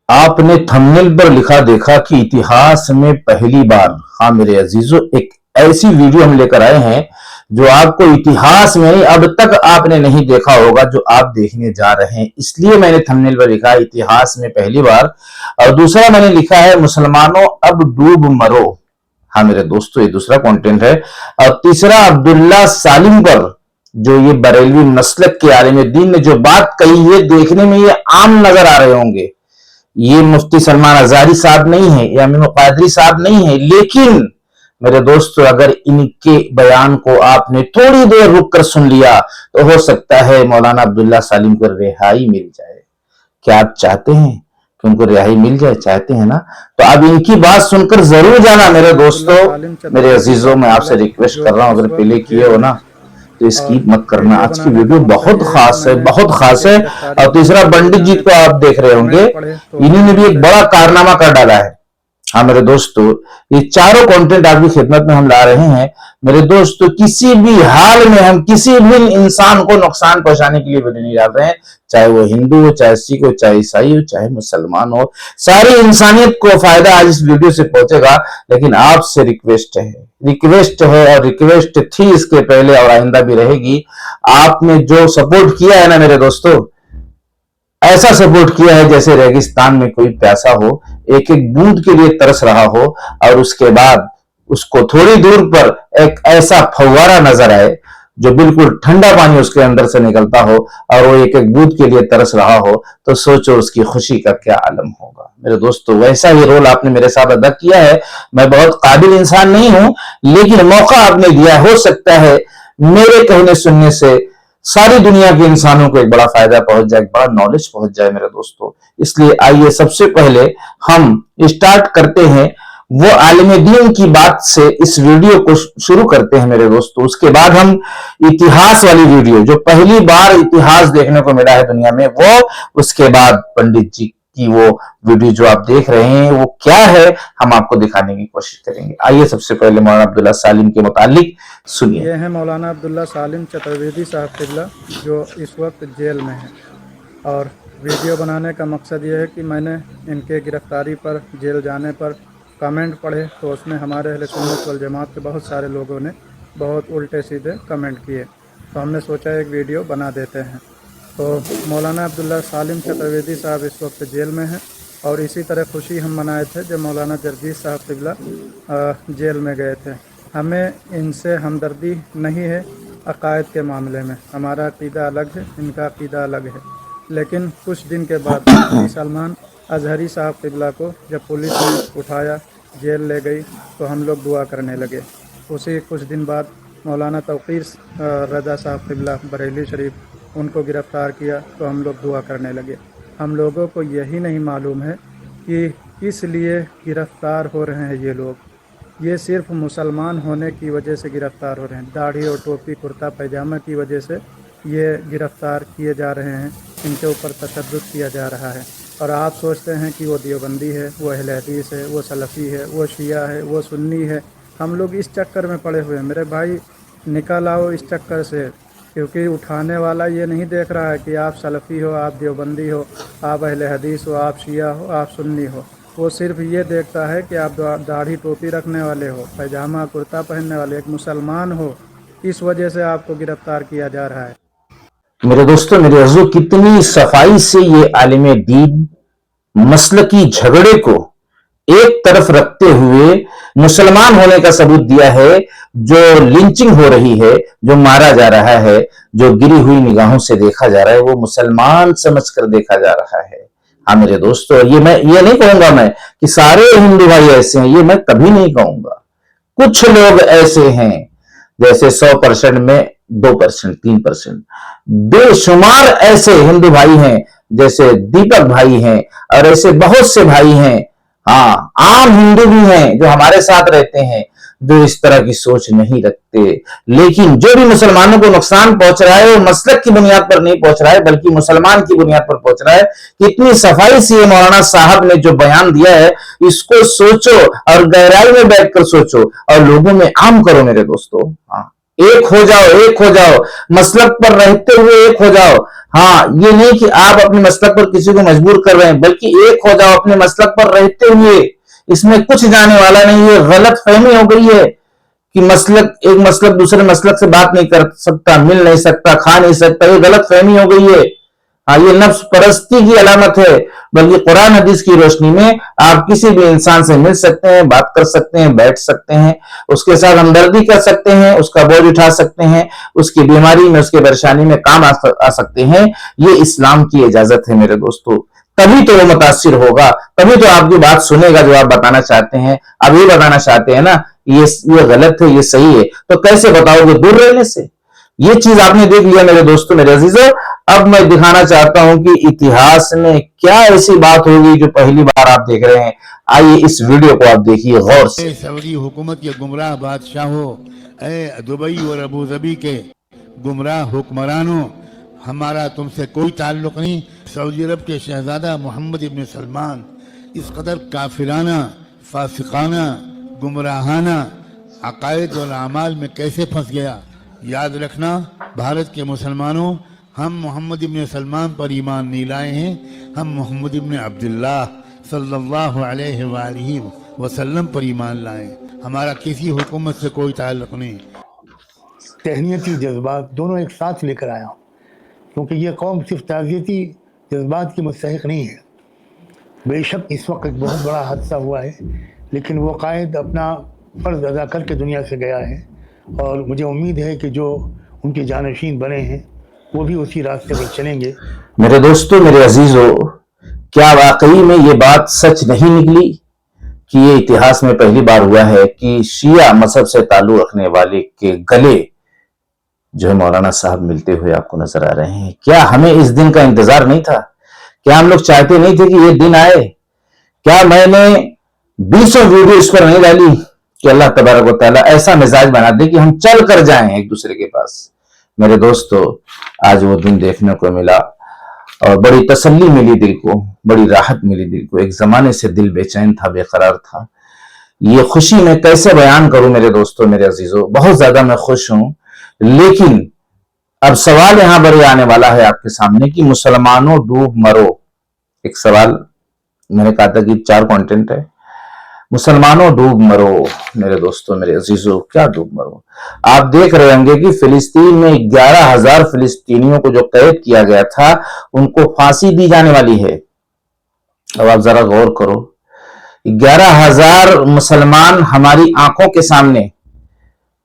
आपने थंबनेल पर लिखा देखा कि इतिहास में पहली बार, हाँ मेरे अजीजों, एक ऐसी वीडियो हम लेकर आए हैं जो आपको इतिहास में नहीं, अब तक आपने नहीं देखा होगा, जो आप देखने जा रहे हैं। इसलिए मैंने थंबनेल पर लिखा इतिहास में पहली बार। और दूसरा मैंने लिखा है मुसलमानों अब डूब मरो। हाँ मेरे दोस्तों, ये दूसरा कंटेंट है। और तीसरा अब्दुल्ला सालिम पर, जो ये बरेलवी मसलक के आलिम दीन ने जो बात कही है, देखने में ये आम नजर आ रहे होंगे। ये मुफ्ती सलमान अज़हरी साहब नहीं है या अमीन कादरी साहब नहीं है, लेकिन मेरे दोस्तों अगर इनके बयान को आपने थोड़ी देर रुक कर सुन लिया तो हो सकता है मौलाना अब्दुल्ला सालिम को रिहाई मिल जाए। क्या आप चाहते हैं कि उनको रिहाई मिल जाए? चाहते हैं ना? तो अब इनकी बात सुनकर जरूर जाना मेरे दोस्तों, मेरे अजीजों। मैं आपसे रिक्वेस्ट कर रहा हूं, अगर प्ले किए हो ना तो स्किप मत करना। आज की वीडियो बहुत खास है, बहुत खास है। और तीसरा पंडित जी को आप देख रहे होंगे, इन्होंने भी एक बड़ा कारनामा कर डाला है। हाँ मेरे दोस्तों, ये चारों कंटेंट आपकी खिदमत में हम ला रहे हैं मेरे दोस्तों। किसी भी हाल में हम किसी भी इंसान को नुकसान पहुंचाने के लिए वीडियो नहीं डाल रहे हैं, चाहे वो हिंदू हो, चाहे सिख हो, चाहे ईसाई हो, चाहे मुसलमान हो। सारी इंसानियत को फायदा आज इस वीडियो से पहुंचेगा। लेकिन आपसे रिक्वेस्ट है और रिक्वेस्ट थी इसके पहले और आइंदा भी रहेगी। आपने जो सपोर्ट किया है ना मेरे दोस्तों, ऐसा सपोर्ट किया है जैसे रेगिस्तान में कोई प्यासा हो, एक एक बूंद के लिए तरस रहा हो, और उसके बाद उसको थोड़ी दूर पर एक ऐसा फव्वारा नजर आए जो बिल्कुल ठंडा पानी उसके अंदर से निकलता हो और वो एक एक बूंद के लिए तरस रहा हो, तो सोचो उसकी खुशी का क्या आलम होगा मेरे दोस्तों। वैसा ही रोल आपने मेरे साथ अदा किया है। मैं बहुत काबिल इंसान नहीं हूं, लेकिन मौका आपने दिया। हो सकता है मेरे कहने सुनने से सारी दुनिया के इंसानों को एक बड़ा फायदा पहुंच जाए, एक बड़ा नॉलेज पहुंच जाए मेरे दोस्तों। इसलिए आइए सबसे पहले हम स्टार्ट करते हैं वो आलिम दीन की बात से, इस वीडियो को शुरू करते हैं मेरे दोस्तों। उसके बाद हम इतिहास वाली वीडियो, जो पहली बार इतिहास देखने को मिला है दुनिया में, वो, उसके बाद पंडित जी की वो वीडियो जो आप देख रहे हैं वो क्या है, हम आपको दिखाने की कोशिश करेंगे। आइए सबसे पहले मौलाना अब्दुल्ला सालिम के मुतालिक सुनिए। ये है मौलाना अब्दुल्ला सालिम चतुर्वेदी साहब किबला, जो इस वक्त जेल में है। और वीडियो बनाने का मकसद ये है कि मैंने इनके गिरफ्तारी पर, जेल जाने पर कमेंट पढ़े, तो उसमें हमारे अहले सुन्नत वल जमात के बहुत सारे लोगों ने बहुत उल्टे सीधे कमेंट किए, तो हमने सोचा एक वीडियो बना देते हैं। तो मौलाना अब्दुल्ला सालिम चतुर्वेदी साहब इस वक्त जेल में हैं, और इसी तरह खुशी हम मनाए थे जब मौलाना जरजीस साहब किबला जेल में गए थे। हमें इनसे हमदर्दी नहीं है अकायद के मामले में, हमारा अक़ीदा अलग है, इनका अक़ीदा अलग है। लेकिन कुछ दिन के बाद मुफ्ती सलमान अज़हरी साहब किबला को जब पुलिस ने उठाया, जेल ले गई, तो हम लोग दुआ करने लगे। उसी कुछ दिन बाद मौलाना तौक़ीर रज़ा साहब किबला बरेली शरीफ, उनको गिरफ़्तार किया, तो हम लोग दुआ करने लगे। हम लोगों को यही नहीं मालूम है कि किस लिए गिरफ़्तार हो रहे हैं ये लोग। ये सिर्फ मुसलमान होने की वजह से गिरफ़्तार हो रहे हैं, दाढ़ी और टोपी कुर्ता पैजामा की वजह से ये गिरफ़्तार किए जा रहे हैं, इनके ऊपर तशद्दुद किया जा रहा है। और आप सोचते हैं कि वो देवबंदी है, वो अहले हदीस है, वो सलफ़ी है, वो शिया है, वो सुन्नी है। हम लोग इस चक्कर में पड़े हुए हैं मेरे भाई, निकल आओ इस चक्कर से। क्योंकि उठाने वाला ये नहीं देख रहा है कि आप सलफ़ी हो, आप देवबंदी हो, आप अहले हदीस हो, आप शिया हो, आप सुन्नी हो। वो सिर्फ ये देखता है कि आप दाढ़ी टोपी रखने वाले हो, पैजामा कुर्ता पहनने वाले, एक मुसलमान हो। इस वजह से आपको गिरफ्तार किया जा रहा है। मेरे दोस्तों, मेरे अज़ीज़ों, कितनी सफाई से ये आलिम दीन मसलकी झगड़े को एक तरफ रखते हुए मुसलमान होने का सबूत दिया है। जो लिंचिंग हो रही है, जो मारा जा रहा है, जो गिरी हुई निगाहों से देखा जा रहा है, वो मुसलमान समझकर देखा जा रहा है। हाँ मेरे दोस्तों, ये मैं ये नहीं कहूंगा मैं कि सारे हिंदू भाई ऐसे हैं, ये मैं कभी नहीं कहूंगा। कुछ लोग ऐसे हैं, जैसे 100% में 2%, 3%, बेशुमार ऐसे हिंदू भाई हैं, जैसे दीपक भाई हैं, और ऐसे बहुत से भाई हैं। हाँ, आम हिंदू भी हैं जो हमारे साथ रहते हैं, जो इस तरह की सोच नहीं रखते। लेकिन जो भी मुसलमानों को नुकसान पहुंच रहा है वो मसलक की बुनियाद पर नहीं पहुंच रहा है, बल्कि मुसलमान की बुनियाद पर पहुंच रहा है। कितनी सफाई से मौलाना साहब ने जो बयान दिया है, इसको सोचो और गहराई में बैठकर सोचो और लोगों में आम करो मेरे दोस्तों। हाँ, एक हो जाओ, एक हो जाओ, मसलक पर रहते हुए एक हो जाओ। हाँ, ये नहीं कि आप अपने मसलक पर किसी को मजबूर कर रहे हैं, बल्कि एक हो जाओ अपने मसलक पर रहते हुए। इसमें कुछ जाने वाला नहीं है। गलत फहमी हो गई है कि मसलक, एक मसलक दूसरे मसलक से बात नहीं कर सकता, मिल नहीं सकता, खा नहीं सकता, ये गलत फहमी हो गई है। हाँ, ये नफ्स परस्ती की अलामत है। बल्कि कुरान हदीस की रोशनी में आप किसी भी इंसान से मिल सकते हैं, बात कर सकते हैं, बैठ सकते हैं, उसके साथ हमदर्दी कर सकते हैं, उसका बोझ उठा सकते हैं, उसकी बीमारी में, उसकी परेशानी में काम आ सकते हैं। ये इस्लाम की इजाजत है मेरे दोस्तों। तभी तो वो मुतासिर होगा, तभी तो आपकी बात सुनेगा जो आप बताना चाहते हैं। आप ये बताना चाहते हैं ना ये गलत है, ये सही है, तो कैसे बताओगे? दूर रहने से। ये चीज आपने देख लिया मेरे दोस्तों, मेरे अजीजों। अब मैं दिखाना चाहता हूं कि इतिहास में क्या ऐसी बात होगी जो पहली बार आप देख रहे हैं। आइए इस वीडियो को आप देखिए गौर से। सऊदी हुकूमत के गुमराह बादशाहों, दुबई और अबू धाबी के गुमराह हुक्मरानों, हमारा तुमसे कोई ताल्लुक नहीं। सऊदी अरब के शहजादा मोहम्मद इब्न सलमान इस कदर काफिराना, फासिकाना, गुमराहाना अकायद और अमाल में कैसे फंस गया। याद रखना भारत के मुसलमानों, हम मोहम्मद इब्न सलमान पर ईमान नहीं लाए हैं, हम मोहम्मद इब्न अब्दुल्लाह सल्लल्लाहु अलैहि वसल्लम पर ईमान लाए। हमारा किसी हुकूमत से कोई ताल्लुक नहीं। तहनीती जज्बात दोनों एक साथ लेकर आया, क्योंकि ये कौम सिर्फ ताज़ियती जज्बात की मुस्तहिक नहीं है। बेशक इस वक्त एक बहुत बड़ा हादसा हुआ है, लेकिन वो कायद अपना फ़र्ज़ अदा करके दुनिया से गया है, और मुझे उम्मीद है कि जो उनके जानशीन बने हैं वो भी उसी रास्ते पर चलेंगे। मेरे दोस्तों, मेरे अजीजों, क्या वाकई में ये बात सच नहीं निकली कि ये इतिहास में पहली बार हुआ है कि शिया मजहब से ताल्लुक रखने वाले के गले जो है मौलाना साहब मिलते हुए आपको नजर आ रहे हैं? क्या हमें इस दिन का इंतजार नहीं था? क्या हम लोग चाहते नहीं थे कि ये दिन आए? क्या मैंने 20 वीडियो इस पर नहीं डाली कि अल्लाह तबारक व तआला ऐसा मिजाज बना दे कि हम चल कर जाएं एक दूसरे के पास? मेरे दोस्तों, आज वो दिन देखने को मिला और बड़ी तसल्ली मिली दिल को, बड़ी राहत मिली दिल को। एक जमाने से दिल बेचैन था, बेकरार था। ये खुशी मैं कैसे बयान करूं मेरे दोस्तों, मेरे अजीजों। बहुत ज्यादा मैं खुश हूं, लेकिन अब सवाल यहां पर आने वाला है आपके सामने कि मुसलमानों डूब मरो। एक सवाल मैंने कहा था कि 4 कंटेंट है। मुसलमानों डूब मरो मेरे दोस्तों, मेरे अजीजों, क्या डूब मरो? आप देख रहे होंगे कि फिलिस्तीन में 11,000 फिलिस्तीनियों को जो कैद किया गया था उनको फांसी दी जाने वाली है। अब आप जरा गौर करो, 11,000 मुसलमान हमारी आंखों के सामने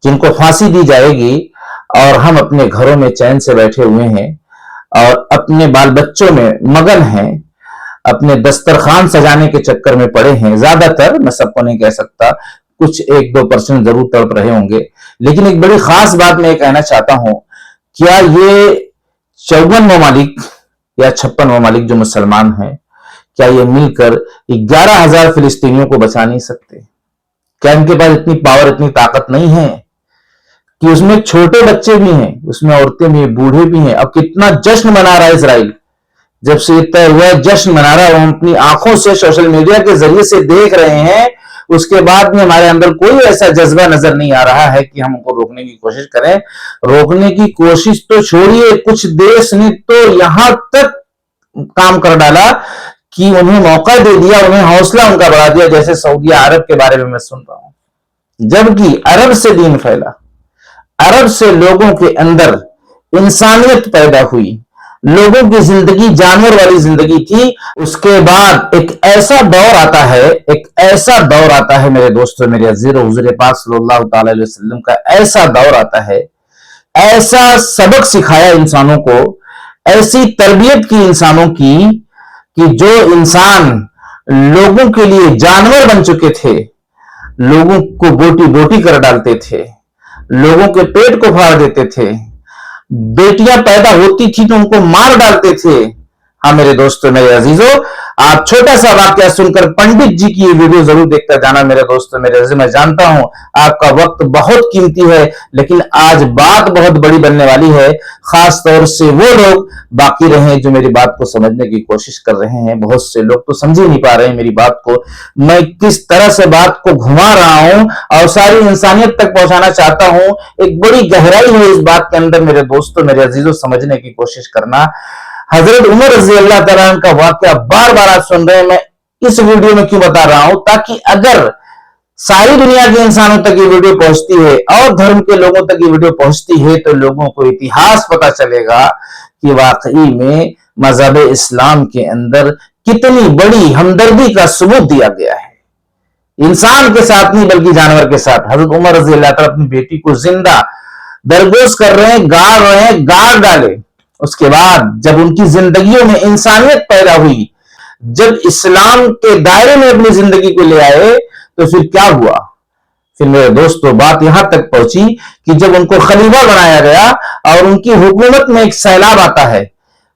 जिनको फांसी दी जाएगी, और हम अपने घरों में चैन से बैठे हुए हैं और अपने बाल बच्चों में मगन हैं, अपने दस्तरखान सजाने के चक्कर में पड़े हैं। ज्यादातर, मैं सबको नहीं कह सकता, कुछ 1-2% जरूर तड़प रहे होंगे। लेकिन एक बड़ी खास बात मैं कहना चाहता हूं, क्या ये 54 ममालिक या 56 ममालिक जो मुसलमान हैं, क्या ये मिलकर 11,000 फिलिस्तीनियों को बचा नहीं सकते? क्या इनके पास इतनी पावर, इतनी ताकत नहीं है कि उसमें छोटे बच्चे भी हैं, उसमें औरतें भी हैं, बूढ़े भी हैं? अब कितना जश्न मना रहा है इजराइल, जब से तय हुआ जश्न मना रहा है। हम अपनी आंखों से सोशल मीडिया के जरिए से देख रहे हैं, उसके बाद में हमारे अंदर कोई ऐसा जज्बा नजर नहीं आ रहा है कि हम उनको रोकने की कोशिश करें। रोकने की कोशिश तो छोड़िए, कुछ देश ने तो यहां तक काम कर डाला कि उन्हें मौका दे दिया, उन्हें हौसला उनका बढ़ा दिया, जैसे सऊदी अरब के बारे में मैं सुन रहा हूं। जबकि अरब से दीन फैला, अरब से लोगों के अंदर इंसानियत पैदा हुई, लोगों की जिंदगी जानवर वाली जिंदगी थी। उसके बाद एक ऐसा दौर आता है, एक ऐसा दौर आता है मेरे दोस्तों, मेरे अजीजों, हुजूर पाक सल्लल्लाहु अलैहि वसल्लम का ऐसा दौर आता है, ऐसा सबक सिखाया इंसानों को, ऐसी तरबियत की इंसानों की, कि जो इंसान लोगों के लिए जानवर बन चुके थे, लोगों को बोटी बोटी कर डालते थे, लोगों के पेट को फाड़ देते थे, बेटियां पैदा होती थी तो उनको मार डालते थे। हाँ मेरे दोस्तों, मेरे अजीजों, आप छोटा सा वाक्य सुनकर पंडित जी की ये वीडियो जरूर देखकर जाना मेरे दोस्तों, मेरे अजीज। मैं जानता हूं आपका वक्त बहुत कीमती है, लेकिन आज बात बहुत बड़ी बनने वाली है। खास तौर से वो लोग बाकी रहे जो मेरी बात को समझने की कोशिश कर रहे हैं। बहुत से लोग तो समझ ही नहीं पा रहे हैं मेरी बात को। मैं किस तरह से बात को घुमा रहा हूं और सारी इंसानियत तक पहुंचाना चाहता हूं। एक बड़ी गहराई है इस बात के अंदर मेरे दोस्तों, मेरे अजीजों, समझने की कोशिश करना। हजरत उमर रजी अल्लाह तआला अन्हु का वाकया बार बार आप सुन रहे हैं। मैं इस वीडियो में क्यों बता रहा हूं, ताकि अगर सारी दुनिया के इंसानों तक ये वीडियो पहुंचती है और धर्म के लोगों तक ये वीडियो पहुंचती है तो लोगों को इतिहास पता चलेगा कि वाकई में मजहब इस्लाम के अंदर कितनी बड़ी हमदर्दी का सबूत दिया गया है। इंसान के साथ नहीं बल्कि जानवर के साथ। हजरत उमर रजी अल्लाह तआला अपनी बेटी को जिंदा दरगोश कर रहे हैं, गाड़ रहे हैं, गाड़ डाले। उसके बाद जब उनकी जिंदगियों में इंसानियत पैदा हुई, जब इस्लाम के दायरे में अपनी जिंदगी को ले आए, तो फिर क्या हुआ? फिर मेरे दोस्तों बात यहां तक पहुंची कि जब उनको खलीफा बनाया गया और उनकी हुकूमत में एक सैलाब आता है,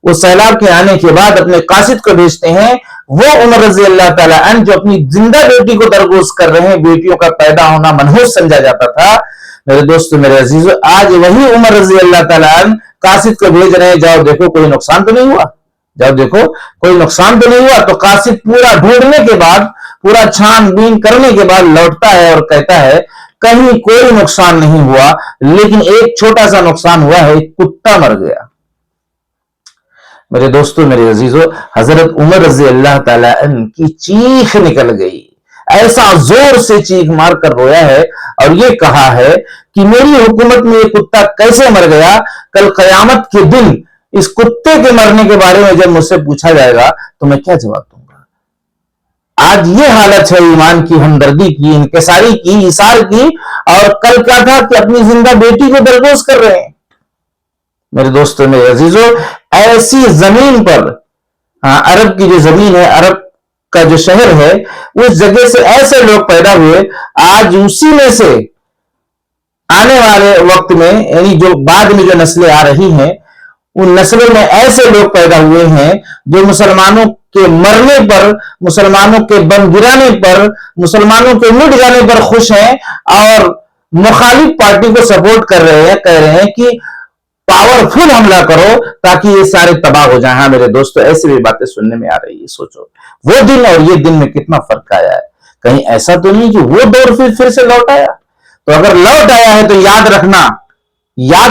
वो सैलाब के आने के बाद अपने कासिद को भेजते हैं। वो उमर रजी अल्लाह तआला अन्हु जो अपनी जिंदा बेटी को दरगोश कर रहे हैं, बेटियों का पैदा होना मनहूस समझा जाता था। मेरे दोस्तों, मेरे अजीजों, आज वही उमर रजी अल्लाह तआला अन्हु कासिद को भेज रहे हैं, जाओ देखो कोई नुकसान तो नहीं हुआ, जाओ देखो कोई नुकसान तो नहीं हुआ। तो कासिद पूरा ढूंढने के बाद, पूरा छानबीन करने के बाद लौटता है और कहता है कहीं कोई नुकसान नहीं हुआ, लेकिन एक छोटा सा नुकसान हुआ है, कुत्ता मर गया। मेरे दोस्तों, मेरे अजीजों, हजरत उमर रजी अल्लाह तआला अन्हु की चीख निकल गई। ऐसा जोर से चीख मार कर रोया है और ये कहा है कि मेरी हुकूमत में ये कुत्ता कैसे मर गया। कल कयामत के दिन इस कुत्ते के मरने के बारे में जब मुझसे पूछा जाएगा तो मैं क्या जवाब दूंगा। आज ये हालत है ईमान की, हमदर्दी की, इंकिसारी की, इसार की। और कल क्या था कि अपनी जिंदा बेटी को दरगोश कर रहे हैं। मेरे दोस्तों, मेरे अजीजों, ऐसी जमीन पर, अरब की जो जमीन है, अरब का जो शहर है, उस जगह से ऐसे लोग पैदा हुए। आज उसी में से आने वाले वक्त में, यानी जो बाद में जो नस्लें आ रही हैं, उन नस्लों में ऐसे लोग पैदा हुए हैं जो मुसलमानों के मरने पर, मुसलमानों के बम गिराने पर, मुसलमानों के मिट जाने पर खुश हैं और मुखालिफ पार्टी को सपोर्ट कर रहे हैं, कह रहे हैं कि पावरफुल हमला करो ताकि ये सारे तबाह हो जाए। हाँ मेरे दोस्तों, ऐसी भी बातें सुनने में आ रही है। सोचो वो दिन और ये दिन में कितना फर्क आया है। कहीं ऐसा तो नहीं कि वो दौर फिर से लौट आया? तो अगर लौट आया है तो याद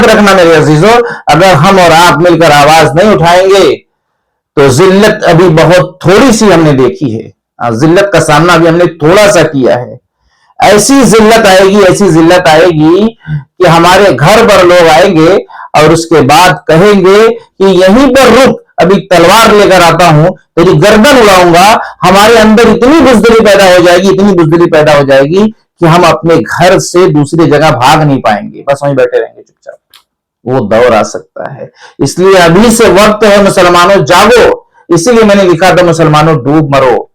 रखना मेरे अजीजों, अगर हम और आप मिलकर आवाज नहीं उठाएंगे तो जिल्लत अभी बहुत थोड़ी सी हमने देखी है। जिल्लत का सामना अभी हमने थोड़ा सा किया है। ऐसी जिल्लत आएगी कि हमारे घर पर लोग आएंगे और उसके बाद कहेंगे कि यहीं पर रुक, अभी तलवार लेकर आता हूं, तेरी गर्दन उड़ाऊंगा। हमारे अंदर इतनी बुज़दिली पैदा हो जाएगी कि हम अपने घर से दूसरी जगह भाग नहीं पाएंगे, बस वहीं बैठे रहेंगे चुपचाप। वो दौर आ सकता है। इसलिए अभी से वक्त है, मुसलमानों जागो। इसीलिए मैंने लिखा था मुसलमानों डूब मरो।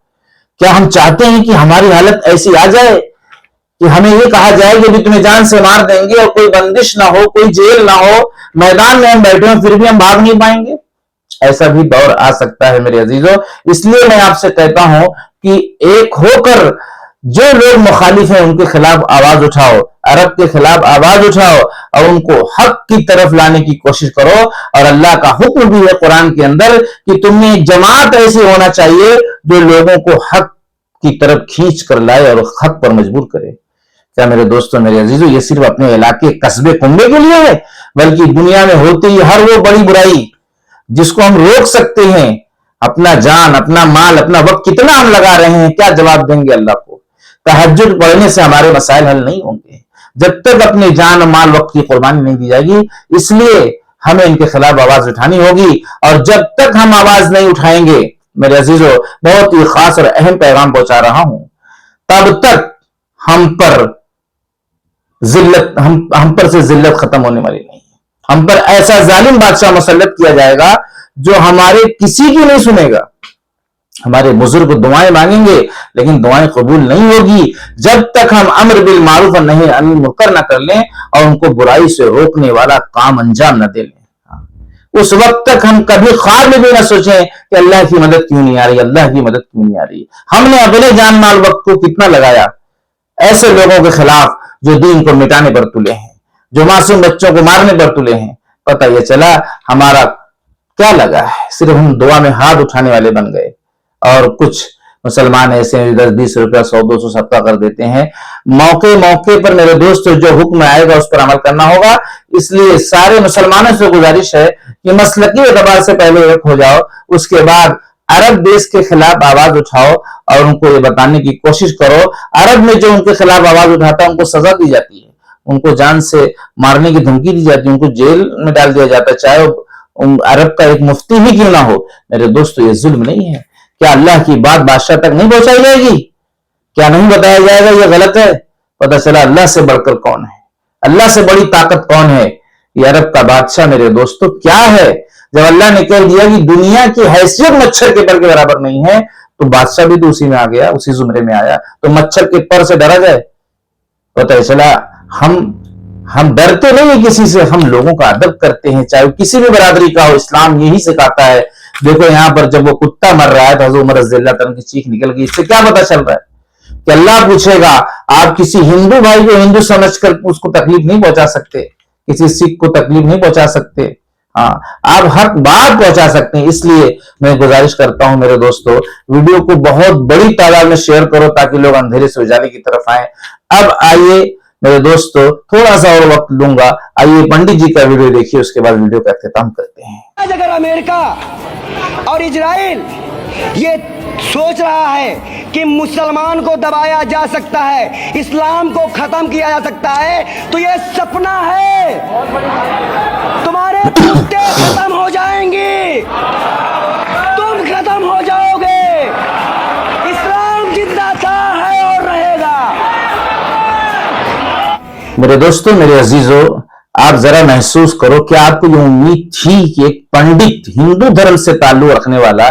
क्या हम चाहते हैं कि हमारी हालत ऐसी आ जाए कि हमें ये कहा जाए कि अभी तुम्हें जान से मार देंगे और कोई बंदिश ना हो, कोई जेल ना हो, मैदान में हम बैठे हो फिर भी हम भाग नहीं पाएंगे? ऐसा भी दौर आ सकता है मेरे अजीजों। इसलिए मैं आपसे कहता हूं कि एक होकर जो लोग मुखालिफ हैं उनके खिलाफ आवाज उठाओ, अरब के खिलाफ आवाज उठाओ और उनको हक की तरफ लाने की कोशिश करो। और अल्लाह का हुक्म भी है कुरान के अंदर कि तुम्हें एक जमात ऐसी होना चाहिए जो लोगों को हक की तरफ खींच कर लाए और हक पर मजबूर करे। क्या मेरे दोस्तों, मेरे अजीजों, ये सिर्फ अपने इलाके, कस्बे, कुंबे के लिए है, बल्कि दुनिया में होती हर वो बड़ी बुराई जिसको हम रोक सकते हैं। अपना जान, अपना माल, अपना वक्त कितना हम लगा रहे हैं, क्या जवाब देंगे अल्लाह को? तहज्जुद पढ़ने से हमारे मसाइल हल नहीं होंगे जब तक अपनी जान, माल, वक्त की कुर्बानी नहीं दी जाएगी। इसलिए हमें इनके खिलाफ आवाज उठानी होगी। और जब तक हम आवाज नहीं उठाएंगे मेरे अजीजों, बहुत ही खास और अहम पैगाम पहुंचा रहा हूं, तब तक हम पर से जिल्लत खत्म होने वाली नहीं है। हम पर ऐसा जालिम बादशाह मुसल्लत किया जाएगा जो हमारे किसी की नहीं सुनेगा। हमारे बुजुर्ग दुआएं मांगेंगे लेकिन दुआएं कबूल नहीं होगी जब तक हम अम्र बिल मारूफ और नही अनिल मुनकर न कर लें और उनको बुराई से रोकने वाला काम अंजाम न दे लें। उस वक्त तक हम कभी ख्वाब में भी ना सोचें कि अल्लाह की मदद क्यों नहीं आ रही, अल्लाह की मदद क्यों नहीं आ रही। हमने अपने जान माल वक्त को कितना लगाया ऐसे लोगों के खिलाफ जो दीन को मिटाने पर तुले हैं, जो मासूम बच्चों को मारने पर तुले हैं। पता यह चला हमारा क्या लगा है, सिर्फ हम दुआ में हाथ उठाने वाले बन गए। और कुछ मुसलमान ऐसे 10-20 रुपया 100-200 सबका कर देते हैं। मौके मौके पर मेरे दोस्त जो हुक्म आएगा उस पर अमल करना होगा। इसलिए सारे मुसलमानों से गुजारिश है कि मसलकी एतबार से पहले एक हो जाओ, उसके बाद अरब देश के खिलाफ आवाज उठाओ और उनको ये बताने की कोशिश करो। अरब में जो उनके खिलाफ आवाज उठाता है उनको सजा दी जाती है, उनको जान से मारने की धमकी दी जाती है, उनको जेल में डाल दिया जाता है, चाहे अरब का एक मुफ्ती ही क्यों ना हो। मेरे दोस्तों ये जुल्म नहीं है। क्या अल्लाह की बात बादशाह तक नहीं पहुंचाई जाएगी? क्या नहीं बताया जाएगा ये गलत है? पता चला अल्लाह से बढ़कर कौन है, अल्लाह से बड़ी ताकत कौन है। ये अरब का बादशाह मेरे दोस्तों क्या है। जब अल्लाह ने कह दिया कि दुनिया की हैसियत मच्छर के पर के बराबर नहीं है, तो बादशाह भी तो उसी में आ गया, उसी जुमरे में आया। तो मच्छर के पर से डरा जाए? पता चला हम डरते नहीं है किसी से, हम लोगों का अदब करते हैं, चाहे किसी भी बरादरी का हो। इस्लाम यही सिखाता है। देखो यहाँ पर जब वो कुत्ता मर रहा है तो हज़रत उमर रज़ियल्लाहु अन्हु की चीख निकल गई। इससे क्या पता चल रहा है कि अल्लाह पूछेगा, आप किसी हिंदू भाई को हिंदू समझकर उसको तकलीफ नहीं पहुंचा सकते, किसी सिख को तकलीफ नहीं पहुंचा सकते। हाँ, आप हक बात पहुंचा सकते हैं। इसलिए मैं गुजारिश करता हूं मेरे दोस्तों, वीडियो को बहुत बड़ी तादाद में शेयर करो ताकि लोग अंधेरे से उजाले की तरफ आए। अब आइए मेरे दोस्तों, थोड़ा सा और वक्त लूंगा, आइए पंडित जी का वीडियो देखिए, उसके बाद वीडियो का अख्तिताम करते हैं। आज अगर अमेरिका और इजराइल ये सोच रहा है कि मुसलमान को दबाया जा सकता है, इस्लाम को खत्म किया जा सकता है, तो ये सपना है। तुम्हारे कुत्ते खत्म हो जाएंगे, तुम खत्म हो जाओगे। इस्लाम जिंदा था, है और रहेगा। मेरे दोस्तों, मेरे अजीजों, आप जरा महसूस करो कि आपको जो उम्मीद थी कि एक पंडित हिंदू धर्म से ताल्लुक रखने वाला,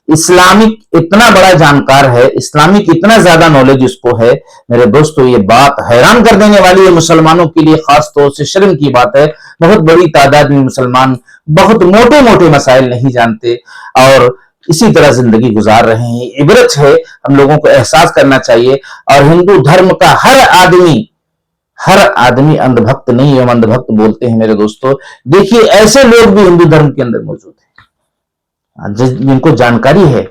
इस्लामिक इतना बड़ा जानकार है, इस्लामिक इतना ज्यादा नॉलेज उसको है। मेरे दोस्तों, ये बात हैरान कर देने वाली है। मुसलमानों के लिए खास तौर से शर्म की बात है। बहुत बड़ी तादाद में मुसलमान बहुत मोटे मोटे मसाइल नहीं जानते और इसी तरह जिंदगी गुजार रहे हैं। इबरत है, हम लोगों को एहसास करना चाहिए। और हिंदू धर्म का हर आदमी अंधभक्त नहीं है, हम अंधभक्त बोलते हैं। मेरे दोस्तों देखिए, ऐसे लोग भी हिंदू धर्म के अंदर मौजूद हैं जिनको जानकारी है।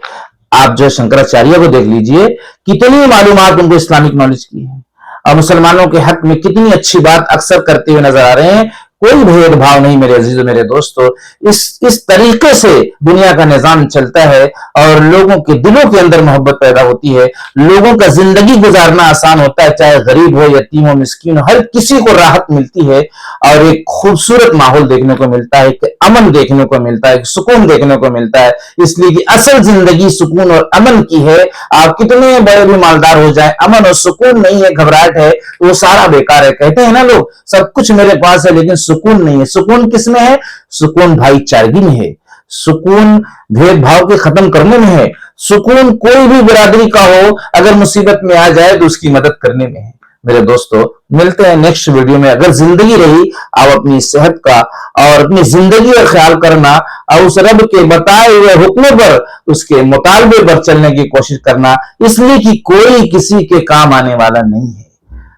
आप जो शंकराचार्य को देख लीजिए, कितनी मालूमात उनको इस्लामिक नॉलेज की है और मुसलमानों के हक में कितनी अच्छी बात अक्सर करते हुए नजर आ रहे हैं। कोई भेदभाव नहीं मेरे अजीजों, मेरे दोस्तों। इस तरीके से दुनिया का निजाम चलता है और लोगों के दिलों के अंदर मोहब्बत पैदा होती है। लोगों का जिंदगी गुजारना आसान होता है, चाहे गरीब हो, यतीम हो, मिस्कीन हो, हर किसी को राहत मिलती है और एक खूबसूरत माहौल देखने को मिलता है, एक अमन देखने को मिलता है, एक सुकून देखने को मिलता है। इसलिए कि असल जिंदगी सुकून और अमन की है। आप कितने बड़े भी मालदार हो जाए, अमन और सुकून नहीं है, घबराहट है, वो सारा बेकार है। कहते हैं ना लोग, सब कुछ मेरे पास है लेकिन सुकून नहीं है। सुकून किस में है? सुकून भाईचारगी में है, सुकून भेदभाव के खत्म करने में है, सुकून कोई भी बिरादरी का हो अगर मुसीबत में आ जाए तो उसकी मदद करने में है। मेरे दोस्तों, मिलते हैं नेक्स्ट वीडियो में। अगर जिंदगी रही, आप अपनी सेहत का और अपनी जिंदगी का ख्याल करना और उस रब के बताए हुए हुक्मों पर, उसके मुतालबे पर चलने की कोशिश करना, इसलिए कि कोई किसी के काम आने वाला नहीं है।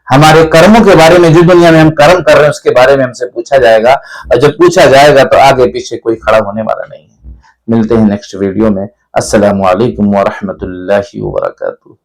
हमारे कर्मों के बारे में, जो दुनिया में हम कर्म कर रहे हैं उसके बारे में हमसे पूछा जाएगा और जब पूछा जाएगा तो आगे पीछे कोई खड़ा होने वाला नहीं है। मिलते हैं नेक्स्ट वीडियो में। अस्सलामु अलैकुम व रहमतुल्लाहि व बरकातुहू।